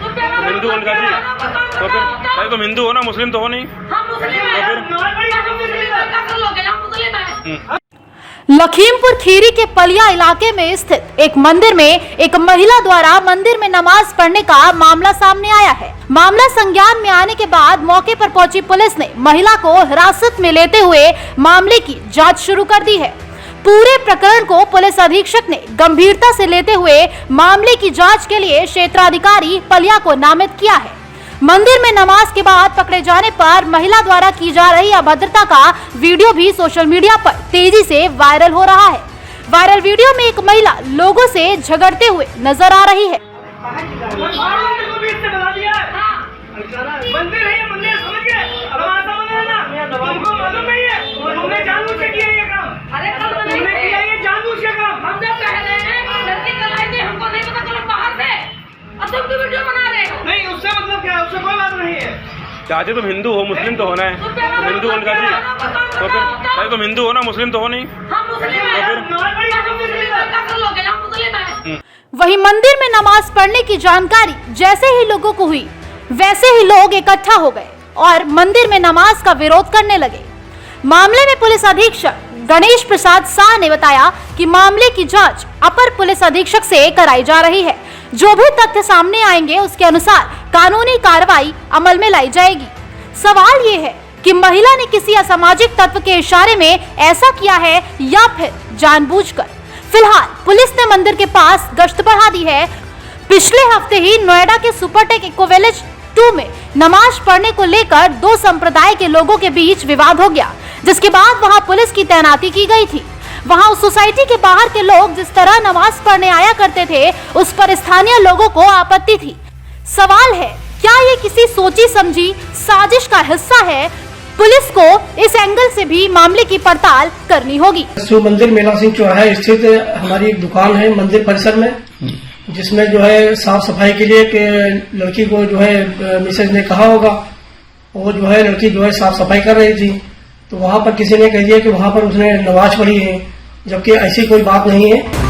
हिंदू होना चाहिए तो फिर भाई तुम हिंदू हो ना, मुस्लिम तो हो नहीं। हम मुस्लिम हैं, लखीमपुर खीरी के पलिया इलाके में स्थित एक मंदिर में एक महिला द्वारा मंदिर में नमाज पढ़ने का मामला सामने आया है। मामला संज्ञान में आने के बाद मौके पर पहुंची पुलिस ने महिला को हिरासत में लेते हुए मामले की जांच शुरू कर दी है। पूरे प्रकरण को पुलिस अधीक्षक ने गंभीरता से लेते हुए मामले की जांच के लिए क्षेत्राधिकारी पलिया को नामित किया है। मंदिर में नमाज के बाद पकड़े जाने पर महिला द्वारा की जा रही अभद्रता का वीडियो भी सोशल मीडिया पर तेजी से वायरल हो रहा है। वायरल वीडियो में एक महिला लोगों से झगड़ते हुए नजर आ रही है। मंदिर है, ये मंदिर समझ गए? अब आता ना, तुमको मालूम नहीं है? तुमने जानबूझ के किया ये काम। अरे तुमने किया ये जानबूझ के काम। हम जब कह रहे हैं लड़की कराई थी, हमको नहीं पता चला बाहर से, और तुम भी वीडियो बना रहे हो। नहीं, उससे मतलब क्या है? उससे कोई बात नहीं है। चाचे तुम हिंदू हो, मुस्लिम तो होना है। हिंदू होना चाहिए तो फिर भाई तुम हिंदू हो ना, मुस्लिम तो हो नहीं। हम मुस्लिम हैं, वहीं मंदिर में नमाज पढ़ने की जानकारी जैसे ही लोगों को हुई, वैसे ही लोग इकट्ठा हो गए और मंदिर में नमाज का विरोध करने लगे। मामले में पुलिस अधीक्षक गणेश प्रसाद शाह ने बताया कि मामले की जांच अपर पुलिस अधीक्षक से कराई जा रही है। जो भी तथ्य सामने आएंगे उसके अनुसार कानूनी कार्रवाई अमल में लाई जाएगी। सवाल ये है कि महिला ने किसी असामाजिक तत्व के इशारे में ऐसा किया है या फिर जानबूझकर। फिलहाल पुलिस ने मंदिर के पास गश्त बढ़ा दी है। पिछले हफ्ते ही नोएडा के सुपरटेक इको विलेज 2 में नमाज पढ़ने को लेकर दो संप्रदाय के लोगों के बीच विवाद हो गया, जिसके बाद वहां पुलिस की तैनाती की गई थी। वहां उस सोसाइटी के बाहर के लोग जिस तरह नमाज पढ़ने आया करते थे, उस पर स्थानीय लोगों को आपत्ति थी। सवाल है, क्या ये किसी सोची समझी साजिश का हिस्सा है? पुलिस को इस एंगल से भी मामले की पड़ताल करनी होगी। शिव मंदिर मेला सिंह चौराहा स्थित हमारी एक दुकान है मंदिर परिसर में, जिसमें जो है साफ सफाई के लिए कि लड़की को जो है मिसेज ने कहा होगा, वो जो है लड़की जो है साफ सफाई कर रही थी, तो वहां पर किसी ने कह दिया कि वहां पर उसने नमाज पढ़ी है, जबकि ऐसी कोई बात नहीं है।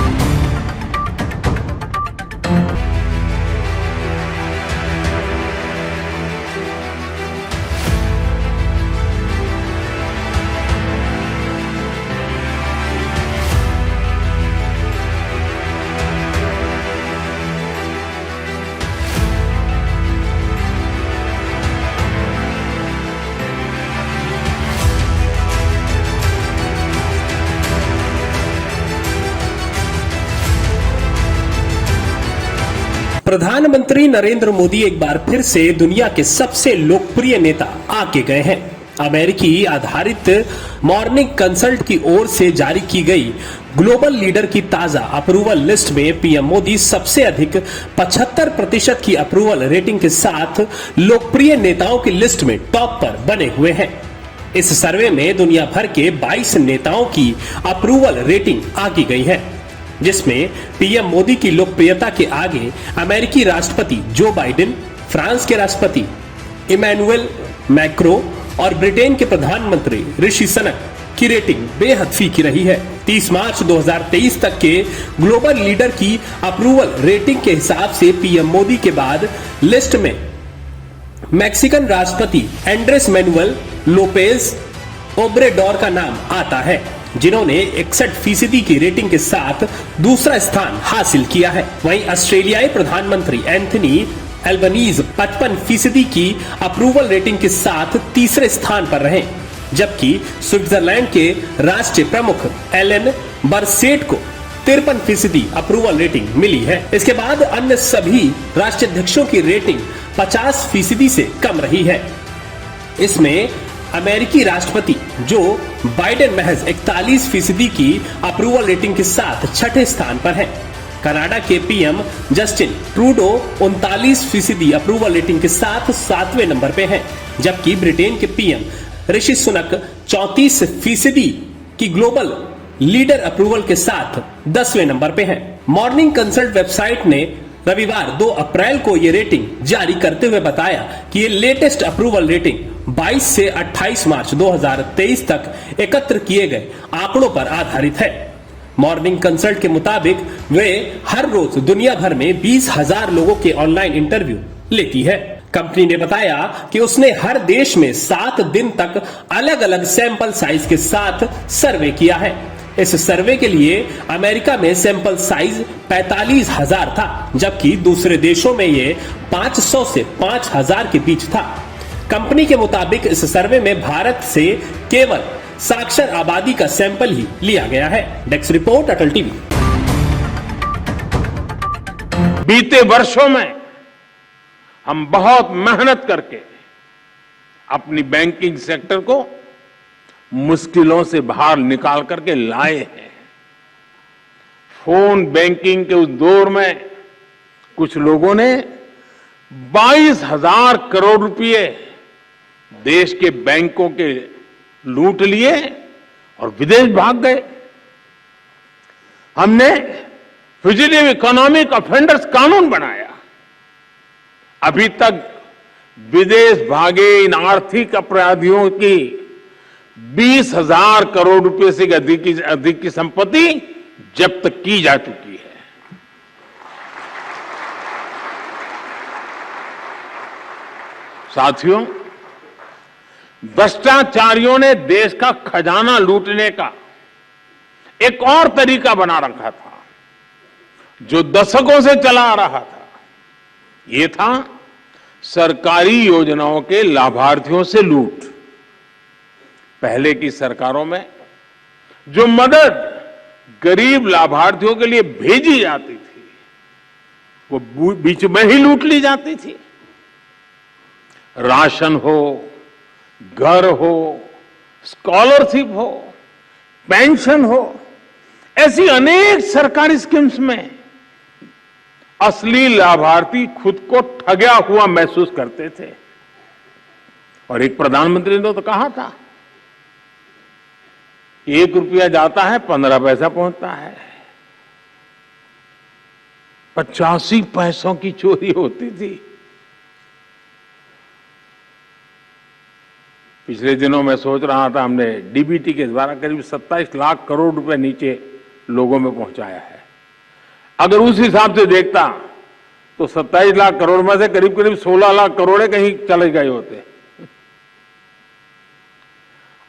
प्रधानमंत्री नरेंद्र मोदी एक बार फिर से दुनिया के सबसे लोकप्रिय नेता आके गए हैं। अमेरिकी आधारित मॉर्निंग कंसल्ट की ओर से जारी की गई ग्लोबल लीडर की ताजा अप्रूवल लिस्ट में पीएम मोदी सबसे अधिक 75% की अप्रूवल रेटिंग के साथ लोकप्रिय नेताओं की लिस्ट में टॉप पर बने हुए हैं। इस सर्वे में दुनिया भर के 22 नेताओं की अप्रूवल रेटिंग आकी गई है, जिसमें पीएम मोदी की लोकप्रियता के आगे अमेरिकी राष्ट्रपति जो बाइडेन, फ्रांस के राष्ट्रपति इमैनुअल मैक्रो और ब्रिटेन के प्रधानमंत्री ऋषि सुनक की रेटिंग बेहद फीकी रही है। 30 मार्च 2023 तक के ग्लोबल लीडर की अप्रूवल रेटिंग के हिसाब से पीएम मोदी के बाद लिस्ट में मैक्सिकन राष्ट्रपति एंड्रेस मैनुअल लोपेज ओब्रेडोर का नाम आता है, जिन्होंने 61% की रेटिंग के साथ दूसरा स्थान हासिल किया है। वहीं ऑस्ट्रेलियाई प्रधानमंत्री एंथनी एल्बनीज 55% की अप्रूवल रेटिंग के साथ तीसरे स्थान पर रहे, जबकि स्विट्जरलैंड के राष्ट्रीय प्रमुख एलन बरसेट को 53% अप्रूवल रेटिंग मिली है। इसके बाद अन्य सभी राष्ट्राध्यक्षों की रेटिंग 50% से कम रही है। इसमें अमेरिकी राष्ट्रपति जो बाइडेन महज 41% की अप्रूवल रेटिंग के साथ छठे स्थान पर हैं। कनाडा के PM Justin Trudeau 39% approval rating के साथ 7वें नंबर पे हैं, जबकि ब्रिटेन के पीएम ऋषि सुनक 34% की ग्लोबल लीडर अप्रूवल के साथ 10वें नंबर पे हैं। मॉर्निंग कंसल्ट वेबसाइट ने रविवार 2 अप्रैल को ये रेटिंग जारी करते हुए बताया कि ये लेटेस्ट अप्रूवल रेटिंग 22 से 28 मार्च 2023 तक एकत्र किए गए आंकड़ों पर आधारित है। मॉर्निंग कंसल्ट के मुताबिक वे हर रोज दुनिया भर में 20,000 लोगों के ऑनलाइन इंटरव्यू लेती है। कंपनी ने बताया कि उसने हर देश में 7 दिन तक अलग अलग सैंपल साइज के साथ सर्वे किया है। इस सर्वे के लिए अमेरिका में सैंपल साइज 45,000 था, जबकि दूसरे देशों में ये 500 से 5,000 के बीच था। कंपनी के मुताबिक इस सर्वे में भारत से केवल साक्षर आबादी का सैंपल ही लिया गया है। डेस्क रिपोर्ट, अटल टीवी। बीते वर्षों में हम बहुत मेहनत करके अपनी बैंकिंग सेक्टर को मुश्किलों से बाहर निकाल करके लाए हैं। फोन बैंकिंग के उस दौर में कुछ लोगों ने 22,000 करोड़ रुपए देश के बैंकों के लूट लिए और विदेश भाग गए। हमने फ्यूजिटिव इकोनॉमिक ऑफेंडर्स कानून बनाया। अभी तक विदेश भागे इन आर्थिक अपराधियों की 20,000 करोड़ रुपए से अधिक की संपत्ति जब्त की जा चुकी है। साथियों, भ्रष्टाचारियों ने देश का खजाना लूटने का एक और तरीका बना रखा था, जो दशकों से चला आ रहा था। ये था सरकारी योजनाओं के लाभार्थियों से लूट। पहले की सरकारों में जो मदद गरीब लाभार्थियों के लिए भेजी जाती थी, वो बीच में ही लूट ली जाती थी। राशन हो, घर हो, स्कॉलरशिप हो, पेंशन हो, ऐसी अनेक सरकारी स्कीम्स में असली लाभार्थी खुद को ठगा हुआ महसूस करते थे। और एक प्रधानमंत्री ने तो कहा था, 1 रुपया जाता है 15 पैसा पहुंचता है। 85 पैसों की चोरी होती थी। पिछले दिनों में सोच रहा था, हमने डीबीटी के द्वारा करीब 27 लाख करोड़ रुपए नीचे लोगों में पहुंचाया है। अगर उस हिसाब से देखता तो 27 लाख करोड़ में से करीब करीब 16 लाख करोड़ कहीं चले गए होते।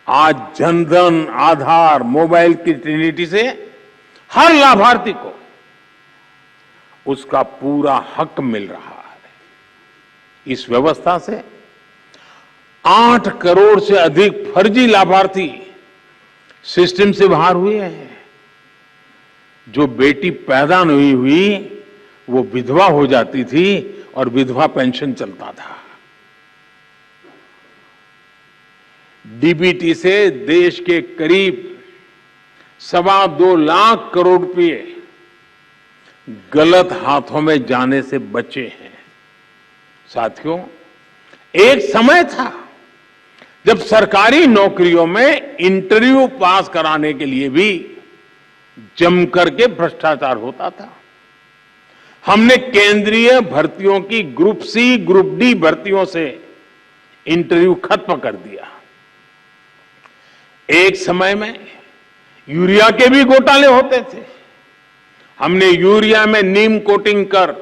आज जनधन, आधार, मोबाइल की ट्रिनिटी से हर लाभार्थी को उसका पूरा हक मिल रहा है। इस व्यवस्था से 8 करोड़ से अधिक फर्जी लाभार्थी सिस्टम से बाहर हुए हैं। जो बेटी पैदा नहीं हुई वो विधवा हो जाती थी और विधवा पेंशन चलता था। डीबीटी से देश के करीब 2.25 लाख करोड़ रुपए गलत हाथों में जाने से बचे हैं। साथियों, एक समय था जब सरकारी नौकरियों में इंटरव्यू पास कराने के लिए भी जम करके भ्रष्टाचार होता था। हमने केंद्रीय भर्तियों की ग्रुप सी, ग्रुप डी भर्तियों से इंटरव्यू खत्म कर दिया। एक समय में यूरिया के भी घोटाले होते थे। हमने यूरिया में नीम कोटिंग कर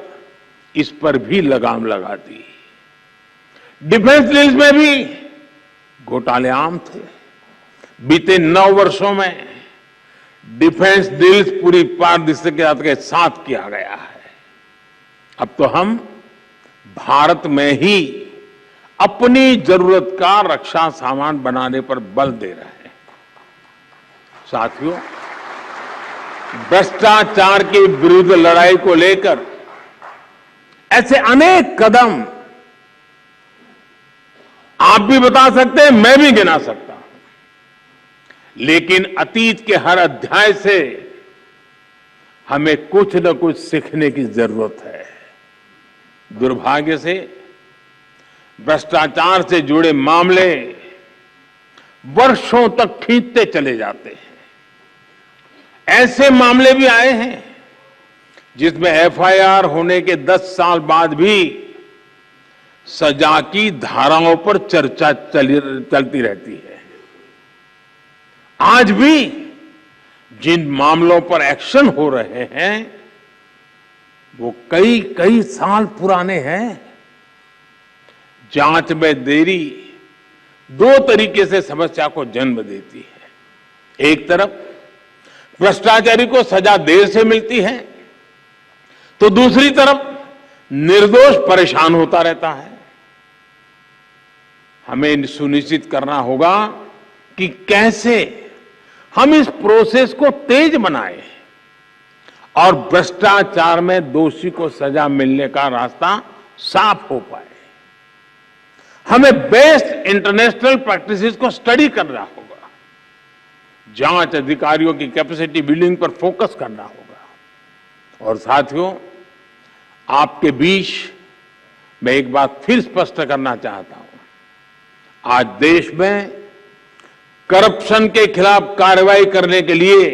इस पर भी लगाम लगा दी। डिफेंस डील्स में भी घोटाले आम थे। बीते 9 वर्षों में डिफेंस डील्स पूरी पारदर्शिता के साथ किया गया है। अब तो हम भारत में ही अपनी जरूरत का रक्षा सामान बनाने पर बल दे रहे हैं। साथियों, भ्रष्टाचार के विरुद्ध लड़ाई को लेकर ऐसे अनेक कदम आप भी बता सकते हैं, मैं भी गिना सकता हूं। लेकिन अतीत के हर अध्याय से हमें कुछ न कुछ सीखने की जरूरत है। दुर्भाग्य से भ्रष्टाचार से जुड़े मामले वर्षों तक खींचते चले जाते हैं। ऐसे मामले भी आए हैं जिसमें एफआईआर होने के 10 साल बाद भी सजा की धाराओं पर चर्चा चलती रहती है। आज भी जिन मामलों पर एक्शन हो रहे हैं वो कई साल पुराने हैं। जांच में देरी 2 तरीके से समस्या को जन्म देती है। एक तरफ भ्रष्टाचारी को सजा देर से मिलती है तो दूसरी तरफ निर्दोष परेशान होता रहता है। हमें सुनिश्चित करना होगा कि कैसे हम इस प्रोसेस को तेज बनाएं और भ्रष्टाचार में दोषी को सजा मिलने का रास्ता साफ हो पाए। हमें बेस्ट इंटरनेशनल प्रैक्टिसेस को स्टडी करना होगा। जांच अधिकारियों की कैपेसिटी बिल्डिंग पर फोकस करना होगा। और साथियों, आपके बीच मैं एक बात फिर स्पष्ट करना चाहता हूं। आज देश में करप्शन के खिलाफ कार्रवाई करने के लिए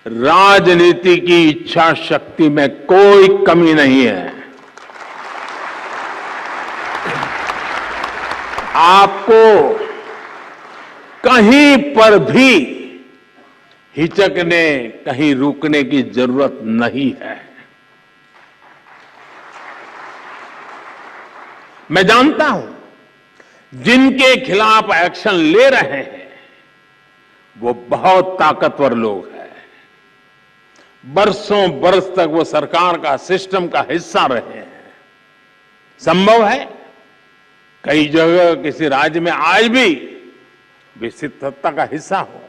राजनीति की इच्छा शक्ति में कोई कमी नहीं है। आपको कहीं पर भी हिचकने, कहीं रुकने की जरूरत नहीं है। मैं जानता हूं जिनके खिलाफ एक्शन ले रहे हैं वो बहुत ताकतवर लोग हैं। बरसों बरस तक वो सरकार का, सिस्टम का हिस्सा रहे हैं। संभव है कई जगह किसी राज्य में आज भी विस्तृत सत्ता का हिस्सा हो।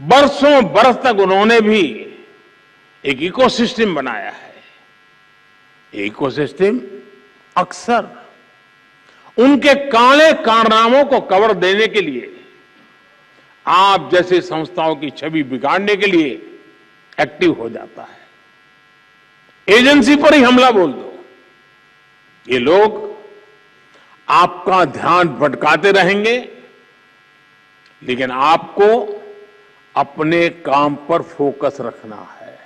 बरसों बरस तक उन्होंने भी एक इकोसिस्टम बनाया है। इकोसिस्टम अक्सर उनके काले कारनामों को कवर देने के लिए, आप जैसे संस्थाओं की छवि बिगाड़ने के लिए एक्टिव हो जाता है। एजेंसी पर ही हमला बोल दो, ये लोग आपका ध्यान भटकाते रहेंगे, लेकिन आपको अपने काम पर फोकस रखना है।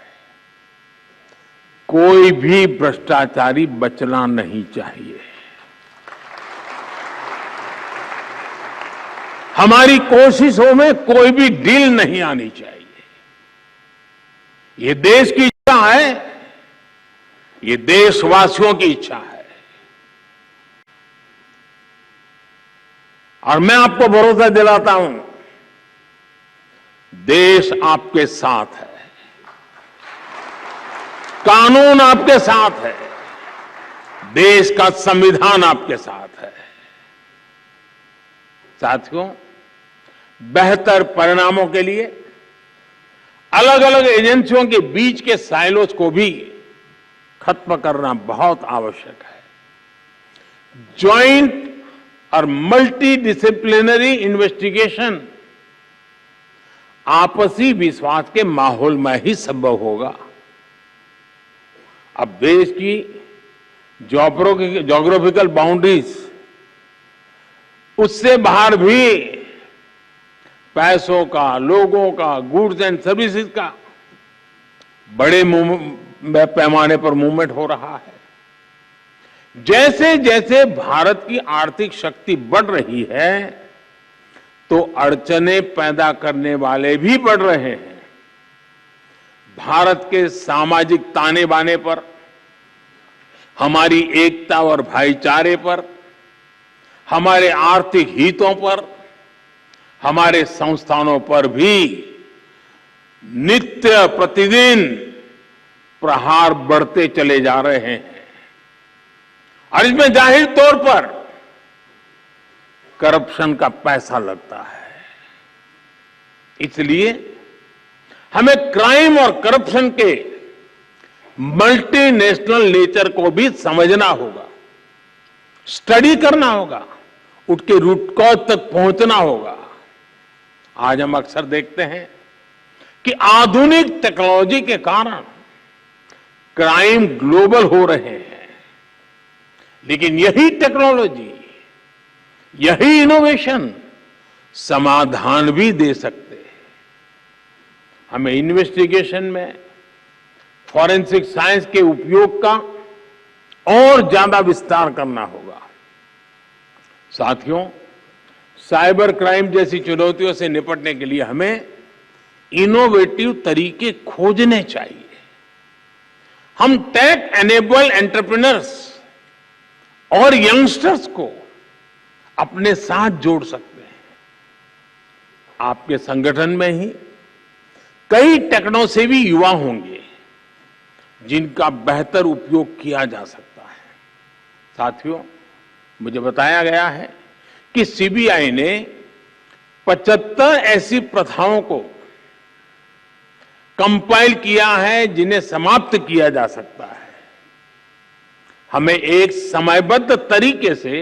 कोई भी भ्रष्टाचारी बचना नहीं चाहिए। हमारी कोशिशों में कोई भी डील नहीं आनी चाहिए। ये देश की इच्छा है, ये देशवासियों की इच्छा है, और मैं आपको भरोसा दिलाता हूं, देश आपके साथ है, कानून आपके साथ है, देश का संविधान आपके साथ है। साथियों, बेहतर परिणामों के लिए अलग अलग एजेंसियों के बीच के साइलोज को भी खत्म करना बहुत आवश्यक है। ज्वाइंट और मल्टी डिसिप्लिनरी इन्वेस्टिगेशन आपसी विश्वास के माहौल में ही संभव होगा। अब देश की ज्योग्राफिकल बाउंड्रीज, उससे बाहर भी पैसों का, लोगों का, गुड्स एंड सर्विसेज का बड़े पैमाने पर मूवमेंट हो रहा है। जैसे जैसे भारत की आर्थिक शक्ति बढ़ रही है, तो अड़चने पैदा करने वाले भी बढ़ रहे हैं। भारत के सामाजिक ताने बाने पर, हमारी एकता और भाईचारे पर, हमारे आर्थिक हितों पर, हमारे संस्थानों पर भी नित्य प्रतिदिन प्रहार बढ़ते चले जा रहे हैं, और इसमें जाहिर तौर पर करप्शन का पैसा लगता है। इसलिए हमें क्राइम और करप्शन के मल्टीनेशनल नेचर को भी समझना होगा, स्टडी करना होगा, उठ के रूट कॉज तक पहुंचना होगा। आज हम अक्सर देखते हैं कि आधुनिक टेक्नोलॉजी के कारण क्राइम ग्लोबल हो रहे हैं, लेकिन यही टेक्नोलॉजी, यही इनोवेशन समाधान भी दे सकते हैं। हमें इन्वेस्टिगेशन में फॉरेंसिक साइंस के उपयोग का और ज्यादा विस्तार करना होगा। साथियों, साइबर क्राइम जैसी चुनौतियों से निपटने के लिए हमें इनोवेटिव तरीके खोजने चाहिए। हम टेक एनेबल एंटरप्रेन्योर्स और यंगस्टर्स को अपने साथ जोड़ सकते हैं। आपके संगठन में ही कई टेक्नोसेवी युवा होंगे जिनका बेहतर उपयोग किया जा सकता है। साथियों, मुझे बताया गया है कि सीबीआई ने 75 ऐसी प्रथाओं को कंपाइल किया है जिन्हें समाप्त किया जा सकता है। हमें एक समयबद्ध तरीके से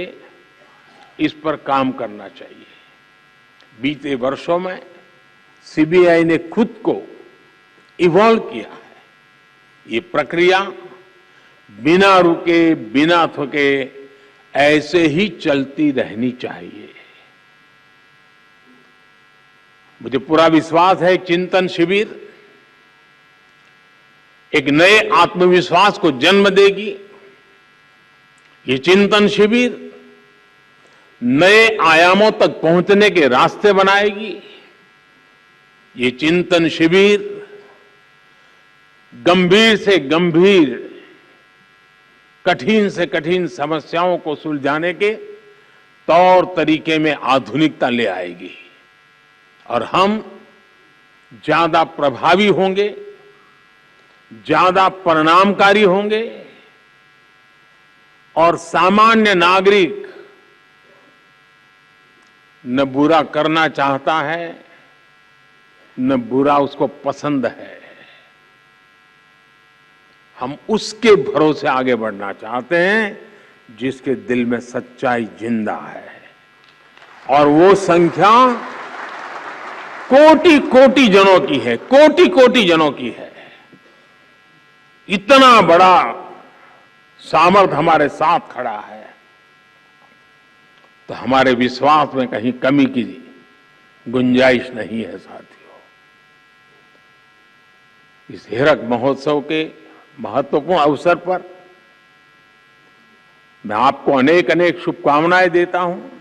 इस पर काम करना चाहिए। बीते वर्षों में सीबीआई ने खुद को इवॉल्व किया है। ये प्रक्रिया बिना रुके, बिना थके ऐसे ही चलती रहनी चाहिए। मुझे पूरा विश्वास है चिंतन शिविर एक नए आत्मविश्वास को जन्म देगी। ये चिंतन शिविर नए आयामों तक पहुंचने के रास्ते बनाएगी। ये चिंतन शिविर गंभीर से गंभीर, कठिन से कठिन समस्याओं को सुलझाने के तौर तरीके में आधुनिकता ले आएगी, और हम ज्यादा प्रभावी होंगे, ज्यादा परिणामकारी होंगे, और सामान्य नागरिक न बुरा करना चाहता है, न बुरा उसको पसंद है। हम उसके भरोसे आगे बढ़ना चाहते हैं जिसके दिल में सच्चाई जिंदा है, और वो संख्या कोटि कोटि जनों की है, कोटि कोटि जनों की है। इतना बड़ा सामर्थ्य हमारे साथ खड़ा है, तो हमारे विश्वास में कहीं कमी की गुंजाइश नहीं है। साथियों, इस हीरक महोत्सव के महत्वपूर्ण अवसर पर मैं आपको अनेक अनेक शुभकामनाएं देता हूं।